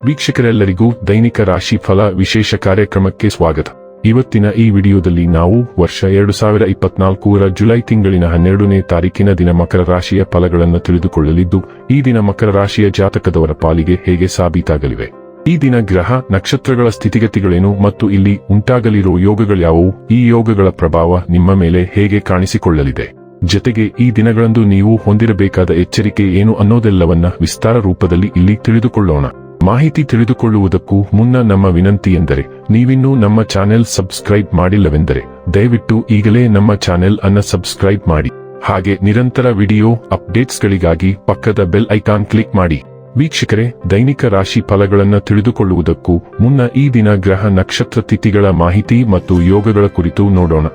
ವೀಕ್ಷಕರೆಲ್ಲರಿಗೂ ದೈನಿಕ ರಾಶಿ ಫಲ ವಿಶೇಷ ಕಾರ್ಯಕ್ರಮಕ್ಕೆ ಸ್ವಾಗತ. ಇವತ್ತಿನ ಈ ವಿಡಿಯೋದಲ್ಲಿ ನಾವು ವರ್ಷ 2024ರ ಜುಲೈ ತಿಂಗಳಿನ 12ನೇ ತಾರೀಕಿನ ದಿನ ಮಕರ ರಾಶಿಯ ಫಲಗಳನ್ನು ತಿಳಿದುಕೊಳ್ಳಲಿದ್ದು, ಈ ದಿನ ಮಕರ ರಾಶಿಯ ಜಾತಕದವರ ಪಾಲಿಗೆ ಹೇಗೆ ಸಾಬೀತಾಗಲಿವೆ, ಈ ದಿನ ಗ್ರಹ ನಕ್ಷತ್ರಗಳ ಸ್ಥಿತಿಗತಿಗಳೇನು ಮತ್ತು ಇಲ್ಲಿ ಉಂಟಾಗಲಿರುವ ಯೋಗಗಳ್ಯಾವುವು, ಈ ಯೋಗಗಳ ಪ್ರಭಾವ ನಿಮ್ಮ ಮೇಲೆ ಹೇಗೆ ಕಾಣಿಸಿಕೊಳ್ಳಲಿದೆ, ಜೊತೆಗೆ ಈ ದಿನಗಳಂದು ನೀವು ಹೊಂದಿರಬೇಕಾದ ಎಚ್ಚರಿಕೆ ಏನು ಅನ್ನೋದೆಲ್ಲವನ್ನ ವಿಸ್ತಾರ ರೂಪದಲ್ಲಿ ಇಲ್ಲಿ ತಿಳಿದುಕೊಳ್ಳೋಣ. ಮಾಹಿತಿ ತಿಳಿದುಕೊಳ್ಳುವುದಕ್ಕೂ ಮುನ್ನ ನಮ್ಮ ವಿನಂತಿ ಎಂದರೆ, ನೀವಿನ್ನೂ ನಮ್ಮ ಚಾನೆಲ್ ಸಬ್ಸ್ಕ್ರೈಬ್ ಮಾಡಿಲ್ಲವೆಂದರೆ ದಯವಿಟ್ಟು ಈಗಲೇ ನಮ್ಮ ಚಾನೆಲ್ ಅನ್ನು ಸಬ್ಸ್ಕ್ರೈಬ್ ಮಾಡಿ. ಹಾಗೆ ನಿರಂತರ ವಿಡಿಯೋ ಅಪ್ಡೇಟ್ಸ್ಗಳಿಗಾಗಿ ಪಕ್ಕದ ಬೆಲ್ ಐಕಾನ್ ಕ್ಲಿಕ್ ಮಾಡಿ. ವೀಕ್ಷಕರೇ, ದೈನಿಕ ರಾಶಿ ಫಲಗಳನ್ನು ತಿಳಿದುಕೊಳ್ಳುವುದಕ್ಕೂ ಮುನ್ನ ಈ ದಿನ ಗ್ರಹ ನಕ್ಷತ್ರ ತಿಥಿಗಳ ಮಾಹಿತಿ ಮತ್ತು ಯೋಗಗಳ ಕುರಿತು ನೋಡೋಣ.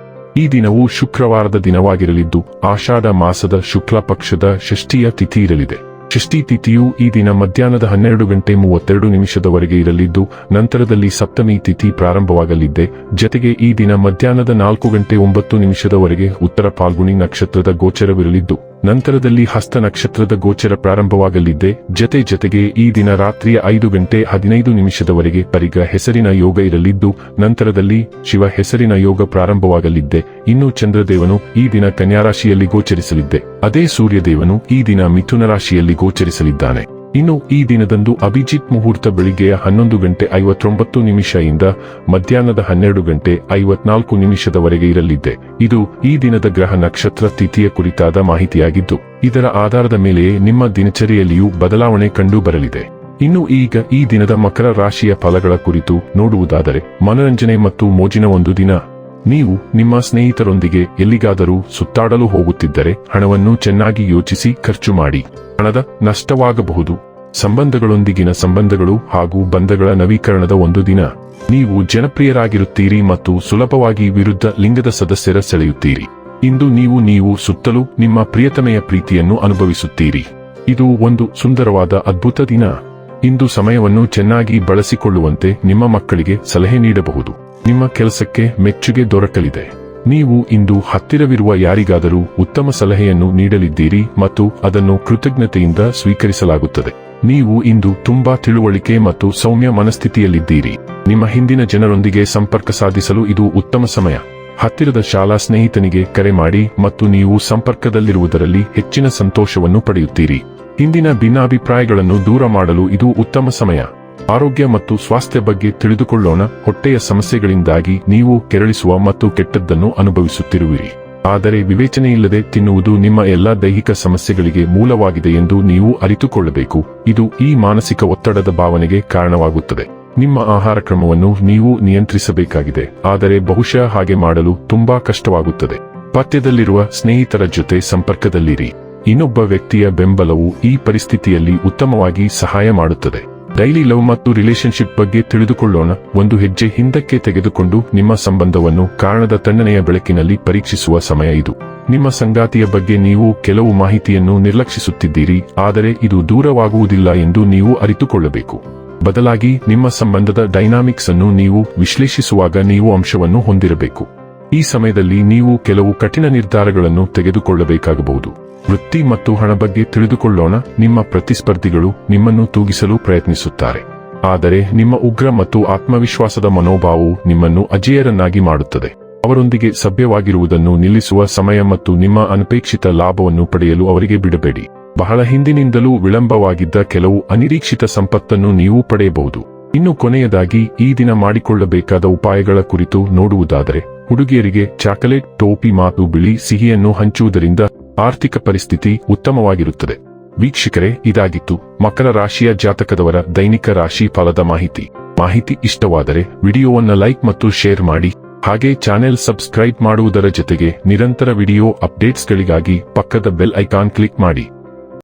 ಈ ದಿನವು ಶುಕ್ರವಾರದ ದಿನವಾಗಿರಲಿದ್ದು, ಆಷಾಢ ಮಾಸದ ಶುಕ್ಲ ಪಕ್ಷದ ಷಷ್ಠಿಯ ತಿಥಿ ಇರಲಿದೆ. ಷಷ್ಠಿ ತಿಥಿಯು ಈ ದಿನ ಮಧ್ಯಾಹ್ನದ 12:32 ಇರಲಿದ್ದು, ನಂತರದಲ್ಲಿ ಸಪ್ತಮಿ ತಿಥಿ ಪ್ರಾರಂಭವಾಗಲಿದ್ದೆ. ಜತೆಗೆ ಈ ದಿನ ಮಧ್ಯಾಹ್ನದ 4:09 ಉತ್ತರ ಫಾಲ್ಗುಣಿ ನಕ್ಷತ್ರದ ಗೋಚರವಿರಲಿದ್ದು, ನಂತರದಲ್ಲಿ ಹಸ್ತ ನಕ್ಷತ್ರದ ಗೋಚರ ಪ್ರಾರಂಭವಾಗಲಿದ್ದೆ. ಜತೆಗೆ ಈ ದಿನ ರಾತ್ರಿಯ 5:15 ಪರಿಗ ಹೆಸರಿನ ಯೋಗ ಇರಲಿದ್ದು, ನಂತರದಲ್ಲಿ ಶಿವ ಹೆಸರಿನ ಯೋಗ ಪ್ರಾರಂಭವಾಗಲಿದ್ದೆ. ಇನ್ನು ಚಂದ್ರದೇವನು ಈ ದಿನ ಕನ್ಯಾ ರಾಶಿಯಲ್ಲಿ ಗೋಚರಿಸಲಿದ್ದೆ. ಅದೇ ಸೂರ್ಯದೇವನು ಈ ದಿನ ಮಿಥುನ ರಾಶಿಯಲ್ಲಿ ಗೋಚರಿಸಲಿದ್ದಾನೆ. ಇನ್ನು ಈ ದಿನದಂದು ಅಭಿಜಿತ್ ಮುಹೂರ್ತ ಬೆಳಿಗ್ಗೆಯ 11:59 ಇಂದ ಮಧ್ಯಾಹ್ನದ 12:54 ಇರಲಿದ್ದೆ. ಇದು ಈ ದಿನದ ಗ್ರಹ ನಕ್ಷತ್ರ ತಿಥಿಯ ಕುರಿತಾದ ಮಾಹಿತಿಯಾಗಿದ್ದು, ಇದರ ಆಧಾರದ ಮೇಲೆಯೇ ನಿಮ್ಮ ದಿನಚರಿಯಲ್ಲಿಯೂ ಬದಲಾವಣೆ ಕಂಡು ಬರಲಿದೆ. ಇನ್ನು ಈಗ ಈ ದಿನದ ಮಕರ ರಾಶಿಯ ಫಲಗಳ ಕುರಿತು ನೋಡುವುದಾದರೆ, ಮನರಂಜನೆ ಮತ್ತು ಮೋಜಿನ ಒಂದು ದಿನ. ನೀವು ನಿಮ್ಮ ಸ್ನೇಹಿತರೊಂದಿಗೆ ಎಲ್ಲಿಗಾದರೂ ಸುತ್ತಾಡಲು ಹೋಗುತ್ತಿದ್ದರೆ ಹಣವನ್ನು ಚೆನ್ನಾಗಿ ಯೋಚಿಸಿ ಖರ್ಚು ಮಾಡಿ. ಹಣದ ನಷ್ಟವಾಗಬಹುದು. ಸಂಬಂಧಗಳೊಂದಿಗಿನ ಸಂಬಂಧಗಳು ಹಾಗೂ ಬಂಧಗಳ ನವೀಕರಣದ ಒಂದು ದಿನ. ನೀವು ಜನಪ್ರಿಯರಾಗಿರುತ್ತೀರಿ ಮತ್ತು ಸುಲಭವಾಗಿ ವಿರುದ್ಧ ಲಿಂಗದ ಸದಸ್ಯರ ಸೆಳೆಯುತ್ತೀರಿ. ಇಂದು ನೀವು ಸುತ್ತಲೂ ನಿಮ್ಮ ಪ್ರಿಯತಮೆಯ ಪ್ರೀತಿಯನ್ನು ಅನುಭವಿಸುತ್ತೀರಿ. ಇದು ಒಂದು ಸುಂದರವಾದ ಅದ್ಭುತ ದಿನ. ಇಂದು ಸಮಯವನ್ನು ಚೆನ್ನಾಗಿ ಬಳಸಿಕೊಳ್ಳುವಂತೆ ನಿಮ್ಮ ಮಕ್ಕಳಿಗೆ ಸಲಹೆ ನೀಡಬಹುದು. ನಿಮ್ಮ ಕೆಲಸಕ್ಕೆ ಮೆಚ್ಚುಗೆ ದೊರಕಲಿದೆ. ನೀವು ಇಂದು ಹತ್ತಿರವಿರುವ ಯಾರಿಗಾದರೂ ಉತ್ತಮ ಸಲಹೆಯನ್ನು ನೀಡಲಿದ್ದೀರಿ ಮತ್ತು ಅದನ್ನು ಕೃತಜ್ಞತೆಯಿಂದ ಸ್ವೀಕರಿಸಲಾಗುತ್ತದೆ. ನೀವು ಇಂದು ತುಂಬಾ ತಿಳುವಳಿಕೆ ಮತ್ತು ಸೌಮ್ಯ ಮನಸ್ಥಿತಿಯಲ್ಲಿದ್ದೀರಿ. ನಿಮ್ಮ ಹಿಂದಿನ ಜನರೊಂದಿಗೆ ಸಂಪರ್ಕ ಸಾಧಿಸಲು ಇದು ಉತ್ತಮ ಸಮಯ. ಹತ್ತಿರದ ಶಾಲಾ ಸ್ನೇಹಿತನಿಗೆ ಕರೆ ಮಾಡಿ ಮತ್ತು ನೀವು ಸಂಪರ್ಕದಲ್ಲಿರುವುದರಲ್ಲಿ ಹೆಚ್ಚಿನ ಸಂತೋಷವನ್ನು ಪಡೆಯುತ್ತೀರಿ. ಹಿಂದಿನ ಭಿನ್ನಾಭಿಪ್ರಾಯಗಳನ್ನು ದೂರ ಮಾಡಲು ಇದು ಉತ್ತಮ ಸಮಯ. ಆರೋಗ್ಯ ಮತ್ತು ಸ್ವಾಸ್ಥ್ಯ ಬಗ್ಗೆ ತಿಳಿದುಕೊಳ್ಳೋಣ. ಹೊಟ್ಟೆಯ ಸಮಸ್ಯೆಗಳಿಂದಾಗಿ ನೀವು ಕೆರಳಿಸುವ ಮತ್ತು ಕೆಟ್ಟದ್ದನ್ನು ಅನುಭವಿಸುತ್ತಿರುವಿರಿ. ಆದರೆ ವಿವೇಚನೆಯಿಲ್ಲದೆ ತಿನ್ನುವುದು ನಿಮ್ಮ ಎಲ್ಲಾ ದೈಹಿಕ ಸಮಸ್ಯೆಗಳಿಗೆ ಮೂಲವಾಗಿದೆ ಎಂದು ನೀವು ಅರಿತುಕೊಳ್ಳಬೇಕು. ಇದು ಈ ಮಾನಸಿಕ ಒತ್ತಡದ ಭಾವನೆಗೆ ಕಾರಣವಾಗುತ್ತದೆ. ನಿಮ್ಮ ಆಹಾರ ಕ್ರಮವನ್ನು ನೀವು ನಿಯಂತ್ರಿಸಬೇಕಾಗಿದೆ, ಆದರೆ ಬಹುಶಃ ಹಾಗೆ ಮಾಡಲು ತುಂಬಾ ಕಷ್ಟವಾಗುತ್ತದೆ. ಪಥ್ಯದಲ್ಲಿರುವ ಸ್ನೇಹಿತರ ಜೊತೆ ಸಂಪರ್ಕದಲ್ಲಿರಿ. ಇನ್ನೊಬ್ಬ ವ್ಯಕ್ತಿಯ ಬೆಂಬಲವು ಈ ಪರಿಸ್ಥಿತಿಯಲ್ಲಿ ಉತ್ತಮವಾಗಿ ಸಹಾಯ ಮಾಡುತ್ತದೆ. ಡೈಲಿ ಲವ್ ಮತ್ತು ರಿಲೇಶನ್ಶಿಪ್ ಬಗ್ಗೆ ತಿಳಿದುಕೊಳ್ಳೋಣ. ಒಂದು ಹೆಜ್ಜೆ ಹಿಂದಕ್ಕೆ ತೆಗೆದುಕೊಂಡು ನಿಮ್ಮ ಸಂಬಂಧವನ್ನು ಕಾರಣದ ತಣ್ಣನೆಯ ಬೆಳಕಿನಲ್ಲಿ ಪರೀಕ್ಷಿಸುವ ಸಮಯ ಇದು. ನಿಮ್ಮ ಸಂಗಾತಿಯ ಬಗ್ಗೆ ನೀವು ಕೆಲವು ಮಾಹಿತಿಯನ್ನು ನಿರ್ಲಕ್ಷಿಸುತ್ತಿದ್ದೀರಿ, ಆದರೆ ಇದು ದೂರವಾಗುವುದಿಲ್ಲ ಎಂದು ನೀವು ಅರಿತುಕೊಳ್ಳಬೇಕು. ಬದಲಾಗಿ ನಿಮ್ಮ ಸಂಬಂಧದ ಡೈನಾಮಿಕ್ಸ್ ಅನ್ನು ನೀವು ವಿಶ್ಲೇಷಿಸುವಾಗ ನೀವು ಅಂಶವನ್ನು ಹೊಂದಿರಬೇಕು. ಈ ಸಮಯದಲ್ಲಿ ನೀವು ಕೆಲವು ಕಠಿಣ ನಿರ್ಧಾರಗಳನ್ನು ತೆಗೆದುಕೊಳ್ಳಬೇಕಾಗಬಹುದು. ವೃತ್ತಿ ಮತ್ತು ಹಣ ಬಗ್ಗೆ ತಿಳಿದುಕೊಳ್ಳೋಣ. ನಿಮ್ಮ ಪ್ರತಿಸ್ಪರ್ಧಿಗಳು ನಿಮ್ಮನ್ನು ತೂಗಿಸಲು ಪ್ರಯತ್ನಿಸುತ್ತಾರೆ, ಆದರೆ ನಿಮ್ಮ ಉಗ್ರ ಮತ್ತು ಆತ್ಮವಿಶ್ವಾಸದ ಮನೋಭಾವವು ನಿಮ್ಮನ್ನು ಅಜೇಯರನ್ನಾಗಿ ಮಾಡುತ್ತದೆ. ಅವರೊಂದಿಗೆ ಸಭ್ಯವಾಗಿರುವುದನ್ನು ನಿಲ್ಲಿಸುವ ಸಮಯ ಮತ್ತು ನಿಮ್ಮ ಅನಪೇಕ್ಷಿತ ಲಾಭವನ್ನು ಪಡೆಯಲು ಅವರಿಗೆ ಬಿಡಬೇಡಿ. ಬಹಳ ಹಿಂದಿನಿಂದಲೂ ವಿಳಂಬವಾಗಿದ್ದ ಕೆಲವು ಅನಿರೀಕ್ಷಿತ ಸಂಪತ್ತನ್ನು ನೀವು ಪಡೆಯಬಹುದು. ಇನ್ನು ಕೊನೆಯದಾಗಿ ಈ ದಿನ ಮಾಡಿಕೊಳ್ಳಬೇಕಾದ ಉಪಾಯಗಳ ಕುರಿತು ನೋಡುವುದಾದರೆ, ಹುಡುಗಿಯರಿಗೆ ಚಾಕೊಲೇಟ್, ಟೋಪಿ ಮತ್ತು ಬಿಳಿ ಸಿಹಿಯನ್ನು ಹಂಚುವುದರಿಂದ ಆರ್ಥಿಕ ಪರಿಸ್ಥಿತಿ ಉತ್ತಮವಾಗಿರುತ್ತದೆ. ವೀಕ್ಷಕರೇ, ಇದಾಗಿತ್ತು ಮಕರ ರಾಶಿಯ ಜಾತಕದವರ ದೈನಿಕ ರಾಶಿ ಫಲದ ಮಾಹಿತಿ ಇಷ್ಟವಾದರೆ ವಿಡಿಯೋವನ್ನು ಲೈಕ್ ಮತ್ತು ಶೇರ್ ಮಾಡಿ. ಹಾಗೆ ಚಾನೆಲ್ ಸಬ್ಸ್ಕ್ರೈಬ್ ಮಾಡುವುದರ ಜೊತೆಗೆ ನಿರಂತರ ವಿಡಿಯೋ ಅಪ್ಡೇಟ್ಸ್ಗಳಿಗಾಗಿ ಪಕ್ಕದ ಬೆಲ್ ಐಕಾನ್ ಕ್ಲಿಕ್ ಮಾಡಿ.